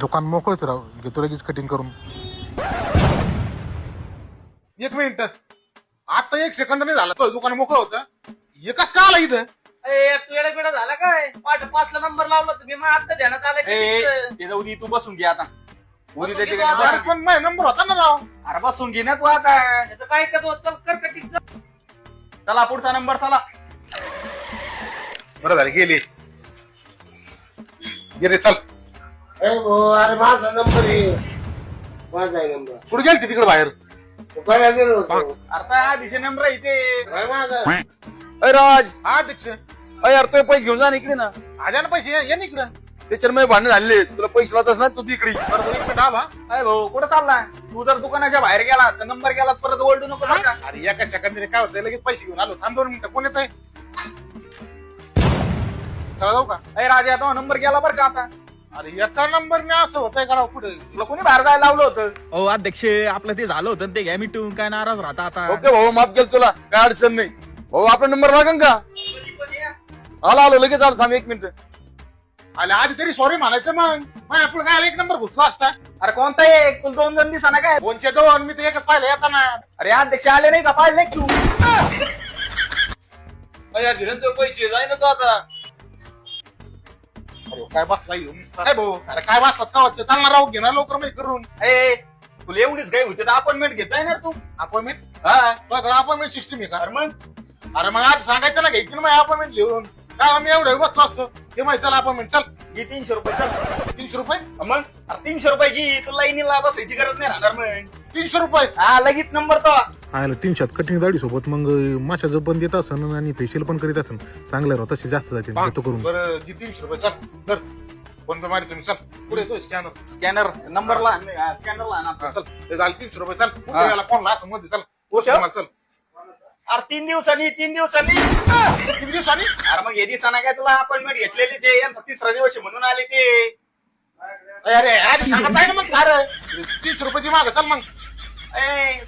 दुकान मोकळच राव, घेतो लगेच कटिंग करून. एक मिनिट, आता 1 सेकंद नाही झाला तो दुकान मोकळं होतं. एकच का आला इथं? तू येडा झाला काय? 5:05 नंबर लावला तुम्ही, मग आता ध्यानात आलं ते जाऊ दे, तू बसून घे आता. उदी बसून घे त्याची तू आता. अरे पण माझा नंबर होता ना राव. अरे बसून घे ना तू आता. काय करतो? चल कर कटिंग. चला पुढचा नंबर चला. बरं झालं गेले गेले. चल अरे माझा नंबर आहे, माझा आहे नंबर. कुठे गेलती तिकडे बाहेर? दुकानात गेलो होतो. अरे आधीचे नंबर आहे ते. काय माझा? अरे राज, हा दीक्ष, अरे यार तुझे पैसे घेऊन जा ना इकडे ना. आजा ना पैसे ये ना इकडं. त्याच्यावर मी भांडण झाले, तुला पैसे लावतस ना तू तिकडे. बरोबर 1 मिनिट आला. अरे भाऊ कुठं चालला? तू जर दुकानाच्या बाहेर गेला तर नंबर गेला परत ओरडू नको बरं का. अरे एका सेकंदने काय होतं, लगेच पैसे घेऊन आलो. थांब 2 मिनिटं. कोण येत आहे? चला जाऊ का? अरे राजा, तो नंबर गेला बरं का आता. अरे एका नंबरने असं होतंय का राव? कुठे तुला कोणी बाहेर जायला लावलं होतं? अहो अध्यक्ष, आपलं ते झालं होतं ते घ्या मिटून, काय नाराज राहता आता. ओके भाऊ, माफ केलं तुला, काय अडचण नाही. भाऊ आपला नंबर लागेल का? आलो लगेच आलो, थांब 1 मिनिट. आले आधी तरी सॉरी म्हणायचं. मग आपलं काय 1 नंबर घुसला असता. अरे कोणता एक? तुला 2 जण दिसा काय? 2चे 2, मी तर एकच पाहिलं येताना. अरे अध्यक्ष आले नाही का? पाहिले नाही तू? तो पैसे जाय ना तो आता. अरे काय बसला येऊन काय भाऊ? अरे काय बसलात का वाटतं? चालणार राहू, घेणार लवकर मी करून. ए, तुला एवढीच काही होते तर अपॉइंटमेंट घेताय ना तू. अपॉइंटमेंट? हा अपॉइंटमेंट सिस्टम आहे का? अरे मग अरे मग आज सांगायचं ना, घ्यायची ना मग अपॉइंटमेंट घेऊन. काय मी एवढं बसलो असतो. हे माहिती चला अपॉइंटमेंट. चल घे 300 रुपये चल. 300 रुपये? मग अरे 300 रुपये घे, तुला लाईनीला बसायची गरज नाही राहणार मग. 300 रुपये? हा लगेच नंबर तो. आयला 300 कटिंग दाढी सोबत मग माशाचं पण देत असन आणि फेशियल पण करीत असन. चांगलं राव, तसे जास्त जाते घेतो करून. बरं घे 300 रुपये. चल तर फोन पे मारी तुम्ही. चल पुढे येतो स्कॅनर. स्कॅनर नंबरला स्कॅनरला आणा चल. ते झाले 300 रुपये. चल पुढे याला फोन ला मध्ये. चल चल. अरे 3 दिवसांनी किती दिवसांनी? अरे मग हे दिवसांना काय तुला अपॉइंटमेंट घेतलेली जे यांचा 3रा दिवस आहे म्हणून आले ते. अरे आधी सांगत आहे ना मग. अरे 300 रुपये माग. चल मग.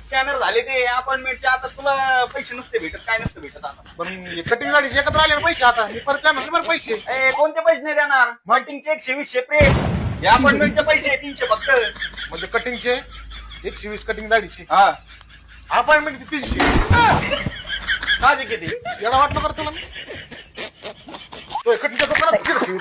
स्कॅनर झाले ते अपॉइंटमेंटचे. आता तुला पैसे नसते भेटत, काय नसते भेटत आता. पण कटिंग गाडी एकत्र आले ना पैसे. आता मी परत देणार बरं पैसे. कोणते पैसे नाही देणार? कटिंगचे 120 सेपरेट, हे अपॉइंटमेंटचे पैसे 300 फक्त. म्हणजे कटिंगचे 120, कटिंग दाढीचे. हा अपॉइंटमेंट 300. साहजिक किती याला वाटलं करतो ना कटिंगच्या दुकानात